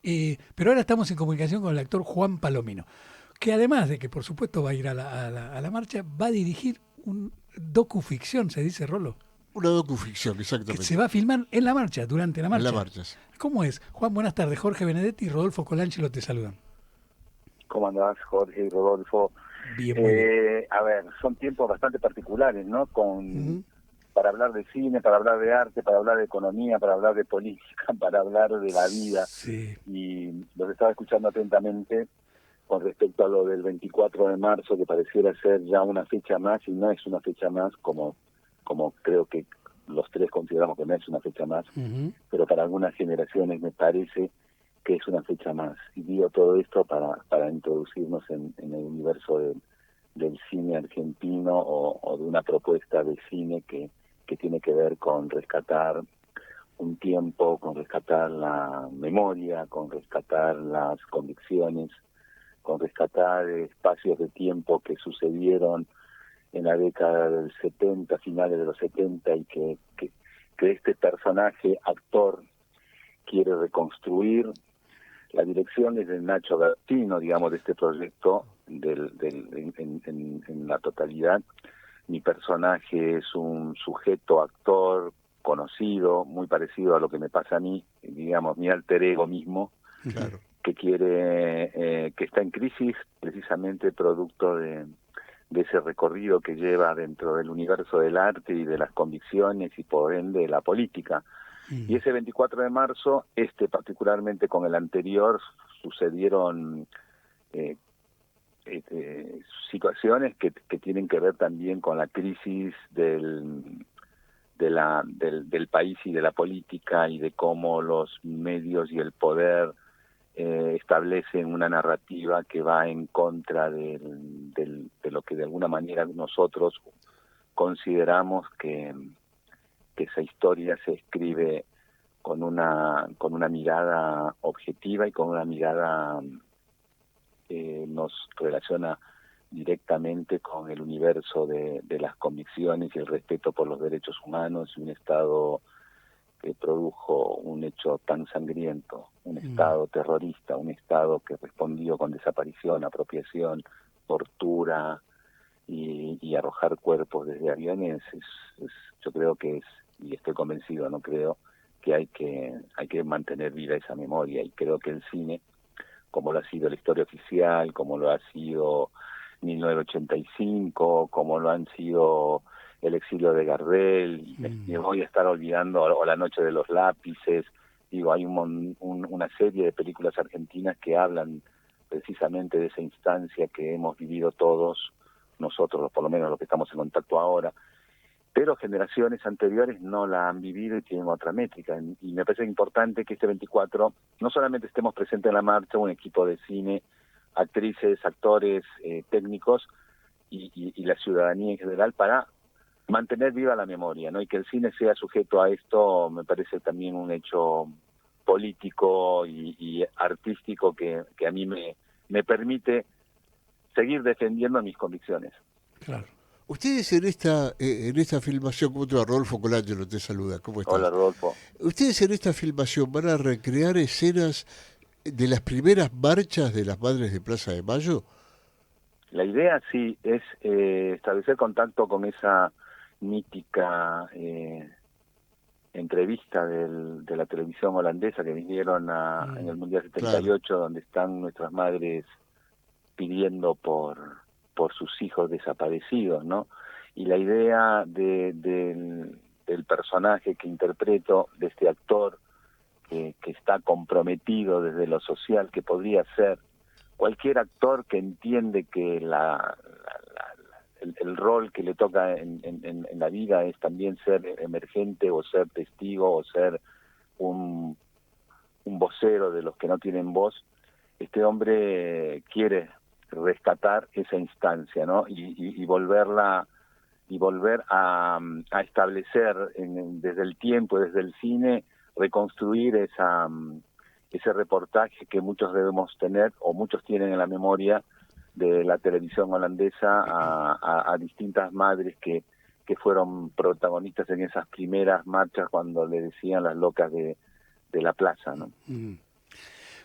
Pero ahora estamos en comunicación con el actor Juan Palomino, que además de que por supuesto va a ir a la marcha, va a dirigir un docuficción, se dice Rolo, Una docuficción, que se exactamente. va a filmar en la marcha, durante la En la marcha. marcha, sí. ¿Cómo es? Juan, buenas tardes. Jorge Benedetti y Rodolfo Colangelo te saludan. ¿Cómo andás, Jorge y Rodolfo? Bien, muy bien. A ver, son tiempos bastante particulares, ¿no? Ujú. Para hablar de cine, para hablar de arte, para hablar de economía, para hablar de política, para hablar de la vida. Sí, Y los estaba escuchando atentamente con respecto a lo del 24 de marzo, que pareciera ser ya una fecha más, y no es una fecha más, como creo que los tres consideramos que no es una fecha más, ujú, pero para algunas generaciones me parece que es una fecha más. Y digo todo esto para introducirnos en el universo del cine argentino o de una propuesta de cine que tiene que ver con rescatar un tiempo, con rescatar la memoria, con rescatar las convicciones, con rescatar espacios de tiempo que sucedieron en la década del 70, finales de los 70, y que este personaje, actor, quiere reconstruir. La dirección es de Nacho Gattino, digamos, de este proyecto en la totalidad. Mi personaje es un sujeto, actor, conocido, muy parecido a lo que me pasa a mí, digamos, mi alter ego mismo, ujú. Claro. que está en crisis precisamente producto de ese recorrido que lleva dentro del universo del arte y de las convicciones y por ende de la política. Y Mm. ese 24 de marzo, particularmente con el anterior, sucedieron eh, situaciones que tienen que ver también con la crisis del país y de la política, y de cómo los medios y el poder establecen una narrativa que va en contra de lo que de alguna manera nosotros consideramos que esa historia se escribe con una mirada objetiva y con una mirada nos relaciona directamente con el universo de las convicciones y el respeto por los derechos humanos, y un Estado que produjo un hecho tan sangriento, un Mm. Estado terrorista, un Estado que respondió con desaparición, apropiación, tortura y arrojar cuerpos desde aviones. Yo creo que es, y estoy convencido, no creo, que hay que mantener viva esa memoria, y creo que el cine, como lo ha sido la historia oficial, como lo ha sido 1985, como lo han sido El exilio de Gardel, y me Mm. voy a estar olvidando, o La noche de los lápices. Digo, hay una serie de películas argentinas que hablan precisamente de esa instancia que hemos vivido todos nosotros, por lo menos los que estamos en contacto ahora, pero generaciones anteriores no la han vivido y tienen otra métrica. Y me parece importante que este 24 no solamente estemos presentes en la marcha, un equipo de cine, actrices, actores, técnicos y la ciudadanía en general, para mantener viva la memoria, ¿no? Y que el cine sea sujeto a esto me parece también un hecho político y artístico que a mí me permite seguir defendiendo mis convicciones. Claro. Ustedes en esta filmación, ¿cómo te va? Rodolfo Colangelo te saluda, ¿cómo Hola, estás? Rodolfo. Ustedes en esta filmación van a recrear escenas de las primeras marchas de las Madres de Plaza de Mayo. La idea sí es establecer contacto con esa mítica entrevista de la televisión holandesa, que vinieron en el Mm. Mundial Claro. 78, donde están nuestras madres pidiendo por sus hijos desaparecidos, ¿no? Y la idea del personaje que interpreto, de este actor que está comprometido desde lo social, que podría ser cualquier actor que entiende que el rol que le toca en la vida es también ser emergente, o ser testigo, o ser un, un vocero de los que no tienen voz. Este hombre quiere rescatar esa instancia, ¿no? Y volverla y volver a establecer desde el tiempo, desde el cine, reconstruir ese reportaje que muchos debemos tener, o muchos tienen en la memoria, de la televisión holandesa a distintas madres que fueron protagonistas en esas primeras marchas, cuando le decían las locas de la plaza, ¿no? Mm.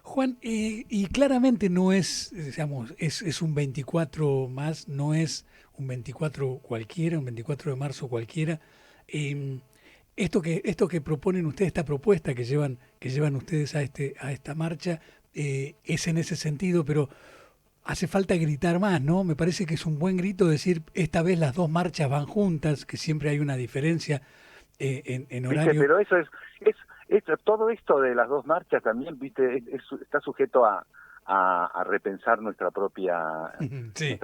Juan, y claramente no es, digamos, es un 24 más, no es un 24 cualquiera, un 24 de marzo cualquiera. Eh, esto que proponen ustedes, esta propuesta que llevan ustedes a esta marcha, es en ese sentido, pero hace falta gritar más, ¿no? Me parece que es un buen grito decir, esta vez las dos marchas van juntas, que siempre hay una diferencia en Viste, horario. pero eso es todo esto de las dos marchas también, viste, está sujeto a repensar Sí, nuestra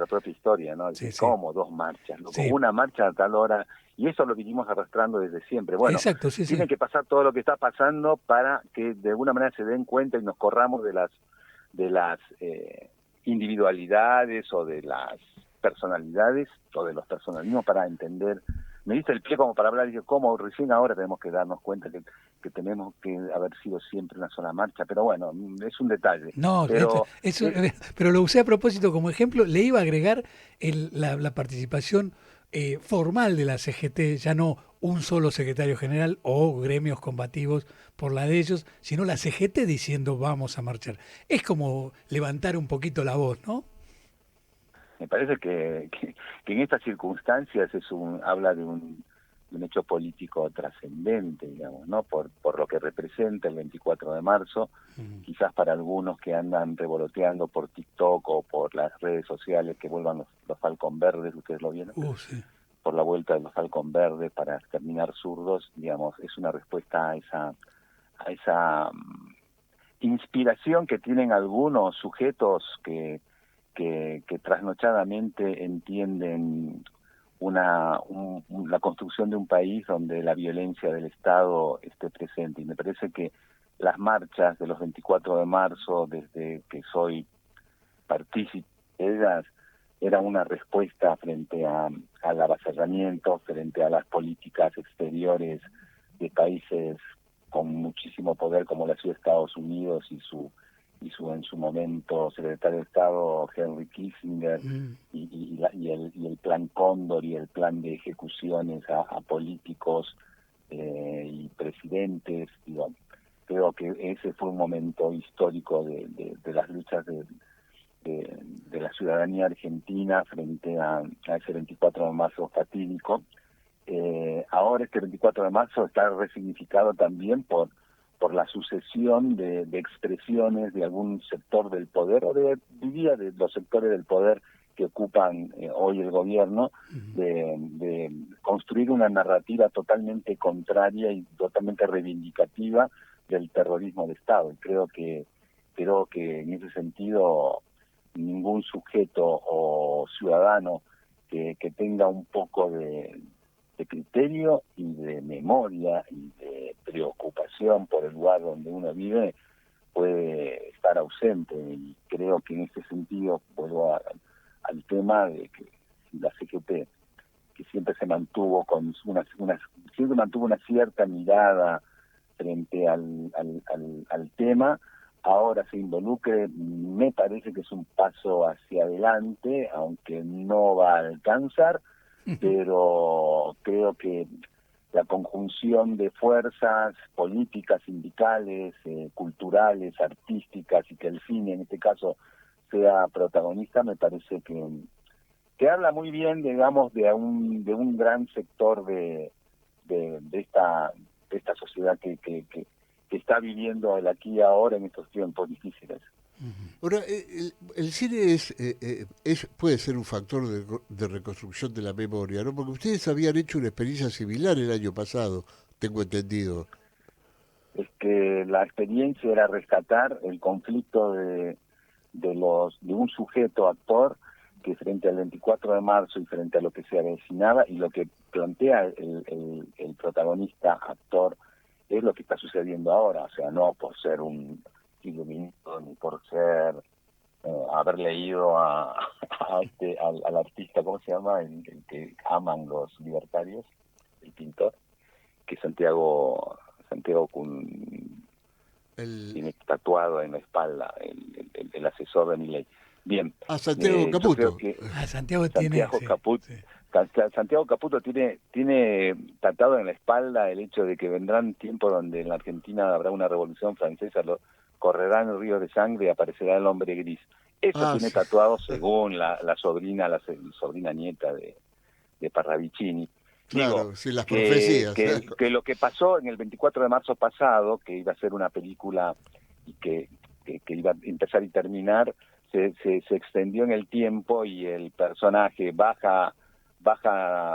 propia historia, ¿no? sí, Decir, sí, ¿cómo dos marchas? Loco? sí, Una marcha a tal hora, y eso lo vinimos arrastrando desde siempre. Bueno, exacto, sí, tiene sí. que pasar todo lo que está pasando para que de alguna manera se den cuenta y nos corramos de las individualidades o de las personalidades o de los personalismos para entender. Me diste el pie como para hablar y yo, ¿cómo? Recién ahora tenemos que darnos cuenta que tenemos que haber sido siempre una sola marcha, pero bueno, es un detalle. No, Pero pero lo usé a propósito como ejemplo. Le iba a agregar la participación formal de la CGT, ya no un solo secretario general o gremios combativos por la de ellos, sino la CGT diciendo vamos a marchar. Es como levantar un poquito la voz, ¿no? me parece que en estas circunstancias habla de un hecho político trascendente, digamos, ¿no? Por lo que representa el 24 de marzo, Mm. quizás para algunos que andan revoloteando por TikTok o por las redes sociales que vuelvan los Falcon Verdes, ustedes lo vieron, Sí. por la vuelta de los Falcon Verdes para exterminar zurdos, digamos, es una respuesta a esa inspiración que tienen algunos sujetos que trasnochadamente entienden la construcción de un país donde la violencia del Estado esté presente. Y me parece que las marchas de los 24 de marzo, desde que soy partícipe de ellas, era una respuesta frente al avasallamiento, frente a las políticas exteriores de países con muchísimo poder como la ciudad de Estados Unidos y su en su momento secretario de Estado Henry Kissinger Mm. y el plan Cóndor y el plan de ejecuciones a políticos y presidentes. Digo, creo que ese fue un momento histórico de las luchas de la ciudadanía argentina frente a ese 24 de marzo fatídico. Ahora este 24 de marzo está resignificado también por la sucesión de expresiones de algún sector del poder, o diría de los sectores del poder que ocupan hoy el gobierno, de construir una narrativa totalmente contraria y totalmente reivindicativa del terrorismo de Estado. Y creo que en ese sentido ningún sujeto o ciudadano que tenga un poco de criterio y de memoria y de preocupación por el lugar donde uno vive puede estar ausente. Y creo que en ese sentido vuelvo al tema de que la CGT, que siempre se mantuvo con siempre mantuvo una cierta mirada frente al tema, ahora se involucre, me parece que es un paso hacia adelante, aunque no va a alcanzar, pero creo que la conjunción de fuerzas políticas, sindicales, culturales, artísticas, y que el cine en este caso sea protagonista, me parece que habla muy bien, digamos, de un gran sector de esta sociedad que está viviendo el aquí y ahora en estos tiempos difíciles. Ahora, el cine puede ser un factor de reconstrucción de la memoria, ¿no? Porque ustedes habían hecho una experiencia similar el año pasado, tengo entendido. Es que la experiencia era rescatar el conflicto de un sujeto actor que frente al 24 de marzo y frente a lo que se avecinaba y lo que plantea el protagonista actor es lo que está sucediendo ahora, o sea, no por ser un iluminado ni por ser haber leído al artista, ¿cómo se llama? El que aman los libertarios, el pintor, que Santiago tiene tatuado en la espalda el asesor de Milei. Bien, Santiago yo creo Caputo. que Santiago tiene... Santiago Sí, Caput, sí. Santiago Caputo tiene tatuado en la espalda el hecho de que vendrán tiempos donde en la Argentina habrá una revolución francesa, correrán ríos de sangre y aparecerá el hombre gris. Eso tiene Sí. tatuado según la sobrina nieta de Parravicini. Digo, Claro, sí, las profecías. que lo que pasó en el 24 de marzo pasado, que iba a ser una película y que iba a empezar y terminar, se extendió en el tiempo y el personaje baja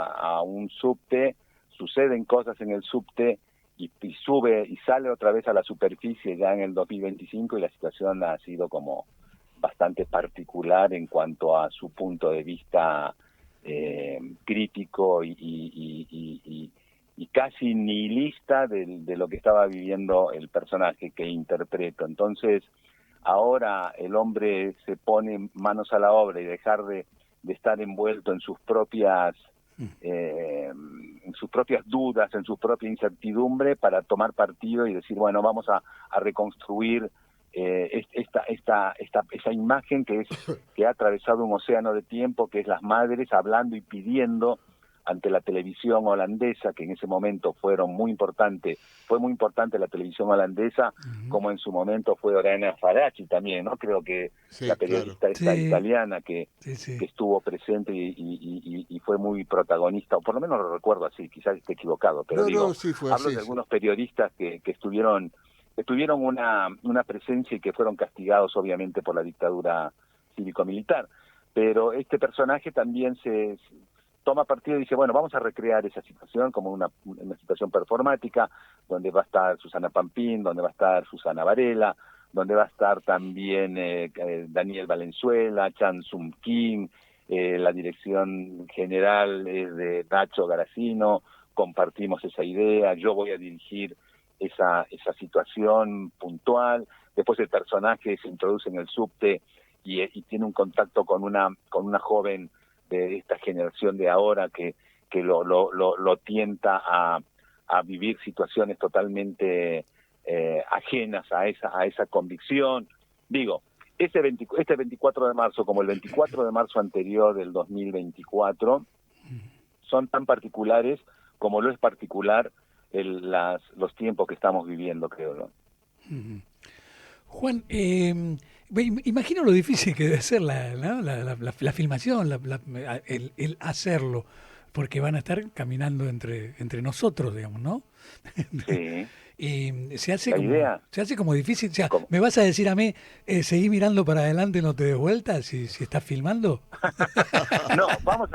a un subte, suceden cosas en el subte y sube y sale otra vez a la superficie ya en el 2025 y la situación ha sido como bastante particular en cuanto a su punto de vista crítico y casi nihilista de lo que estaba viviendo el personaje que interpreto. Entonces, ahora el hombre se pone manos a la obra y dejar de estar envuelto en sus propias dudas, en su propia incertidumbre, para tomar partido y decir, bueno, vamos a reconstruir esa imagen que ha atravesado un océano de tiempo, que es las madres hablando y pidiendo ante la televisión holandesa, que en ese momento fue muy importante la televisión holandesa, como en su momento fue Oriana Faraci también, ¿no? Creo que Sí, la claro. periodista esta Sí. italiana que estuvo presente y fue muy protagonista, o por lo menos lo recuerdo así, quizás esté equivocado, pero No, sí fue hablo así. de Sí. algunos periodistas que tuvieron una presencia y que fueron castigados obviamente por la dictadura cívico-militar. Pero este personaje también se toma partido y dice, bueno, vamos a recrear esa situación como una situación performática, donde va a estar Susana Pampín, donde va a estar Susana Varela, donde va a estar también Daniel Valenzuela, Chan Sum Kim, la dirección general es de Nacho Garacino, compartimos esa idea, yo voy a dirigir esa situación puntual. Después el personaje se introduce en el subte y tiene un contacto con una joven de esta generación de ahora que lo tienta a vivir situaciones totalmente ajenas a esa convicción. Digo, este 24 de marzo como el 24 de marzo anterior del 2024 son tan particulares como lo es particular los tiempos que estamos viviendo, creo, ¿no? Juan, imagino lo difícil que debe ser la filmación, el hacerlo, porque van a estar caminando entre nosotros, digamos, ¿no? Sí. Y se La idea, hace como difícil. O sea, como, ¿me vas a decir a mí, seguí mirando para adelante, no te des vuelta si estás filmando? no, vamos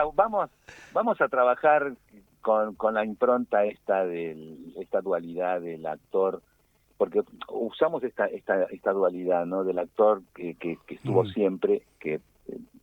a trabajar con la impronta esta dualidad del actor, porque usamos esta dualidad, ¿no? Del actor que estuvo siempre, que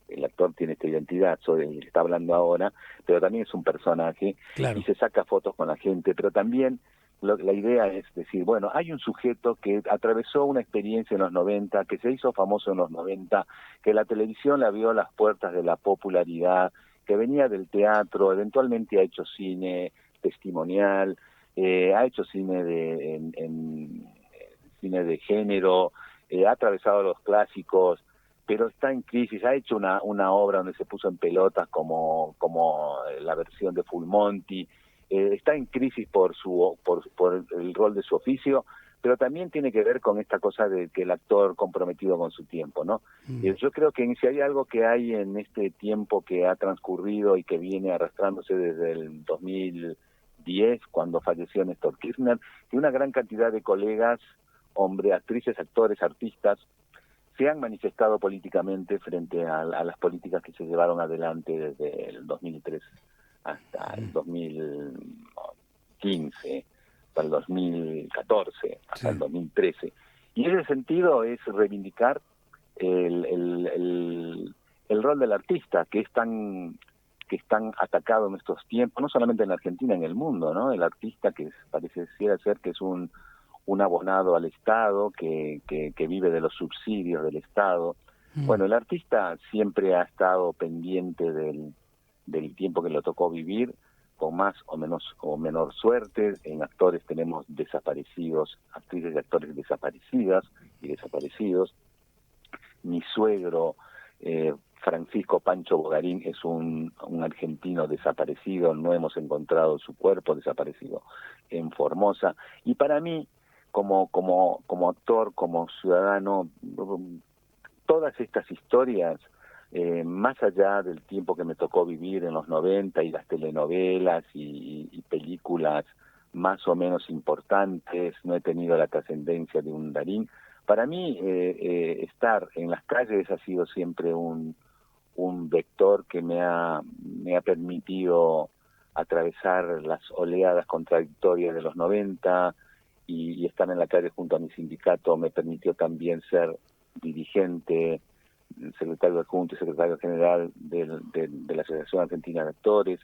el actor tiene esta identidad, soy el que está hablando ahora, pero también es un personaje, Claro. y se saca fotos con la gente, pero también la idea es decir, bueno, hay un sujeto que atravesó una experiencia en los 90, que se hizo famoso en los 90, que la televisión le abrió las puertas de la popularidad, que venía del teatro, eventualmente ha hecho cine testimonial, ha hecho cine cine de género, ha atravesado los clásicos, pero está en crisis. Ha hecho una obra donde se puso en pelotas como la versión de Full Monty. Está en crisis por el rol de su oficio, pero también tiene que ver con esta cosa de que el actor comprometido con su tiempo, ¿no? Yo creo que si hay algo que hay en este tiempo que ha transcurrido y que viene arrastrándose desde el 2010, cuando falleció Néstor Kirchner, que una gran cantidad de colegas, actrices, actores, artistas, se han manifestado políticamente frente a las políticas que se llevaron adelante desde el 2003 hasta el 2015, hasta el 2014, hasta el 2013. Y en ese sentido es reivindicar el rol del artista, que es tan atacado en estos tiempos, no solamente en la Argentina, en el mundo, ¿no? El artista que pareciera ser que es un abonado al Estado, que vive de los subsidios del Estado. Bueno, el artista siempre ha estado pendiente del tiempo que le tocó vivir, con más o menor suerte. En actores tenemos desaparecidos, actrices y actores desaparecidas y desaparecidos. Mi suegro, Francisco Pancho Bogarín, es un argentino desaparecido, no hemos encontrado su cuerpo, desaparecido en Formosa. Y para mí, como actor, como ciudadano, todas estas historias, más allá del tiempo que me tocó vivir en los 90 y las telenovelas y películas más o menos importantes, no he tenido la trascendencia de un Darín. Para mí, estar en las calles ha sido siempre un vector que me ha permitido atravesar las oleadas contradictorias de los 90 y estar en la calle junto a mi sindicato me permitió también ser dirigente, secretario adjunto y secretario general de la Asociación Argentina de Actores.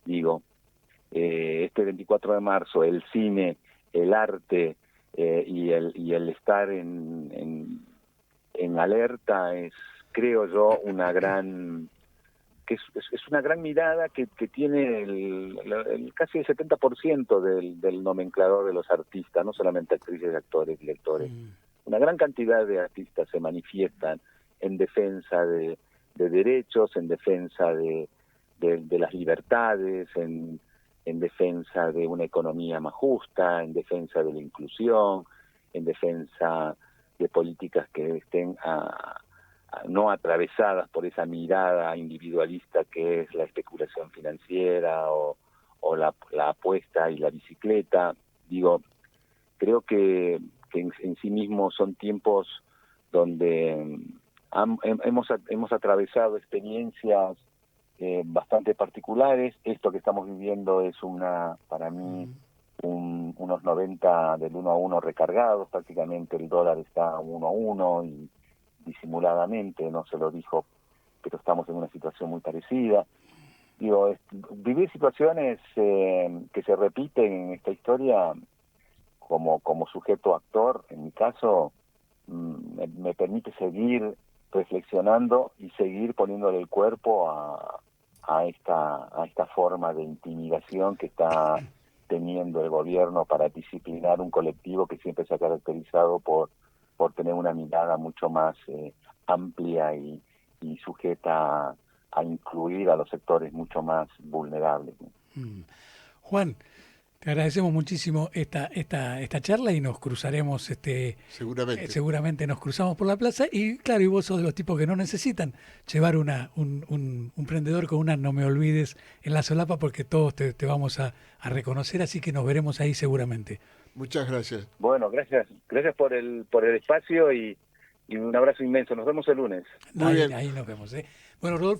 Digo, este 24 de marzo, el cine, el arte y el estar en alerta es, creo yo, una gran es una gran mirada que tiene casi el 70% del nomenclador de los artistas, no solamente actrices, actores, directores. Una gran cantidad de artistas se manifiestan en defensa de derechos, en defensa de las libertades, en defensa de una economía más justa, en defensa de la inclusión, en defensa de políticas que estén no atravesadas por esa mirada individualista que es la especulación financiera o la apuesta y la bicicleta. Digo, creo que en sí mismo son tiempos donde hemos atravesado experiencias bastante particulares. Esto que estamos viviendo es para mí unos 90 del 1 a 1 recargados, prácticamente el dólar está 1 a 1 y disimuladamente no se lo dijo, pero estamos en una situación muy parecida. Digo, vivir situaciones que se repiten en esta historia como sujeto actor, en mi caso, me permite seguir reflexionando y seguir poniéndole el cuerpo a esta forma de intimidación que está teniendo el gobierno para disciplinar un colectivo que siempre se ha caracterizado por tener una mirada mucho más amplia y sujeta a incluir a los sectores mucho más vulnerables. Juan, te agradecemos muchísimo esta charla y nos cruzaremos, seguramente nos cruzamos por la plaza y claro, y vos sos de los tipos que no necesitan llevar un prendedor con una no me olvides en la solapa porque todos te vamos a reconocer, así que nos veremos ahí seguramente. Muchas gracias. Bueno, gracias por el espacio y un abrazo inmenso. Nos vemos el lunes. Ahí nos vemos. Bueno, Rodolfo.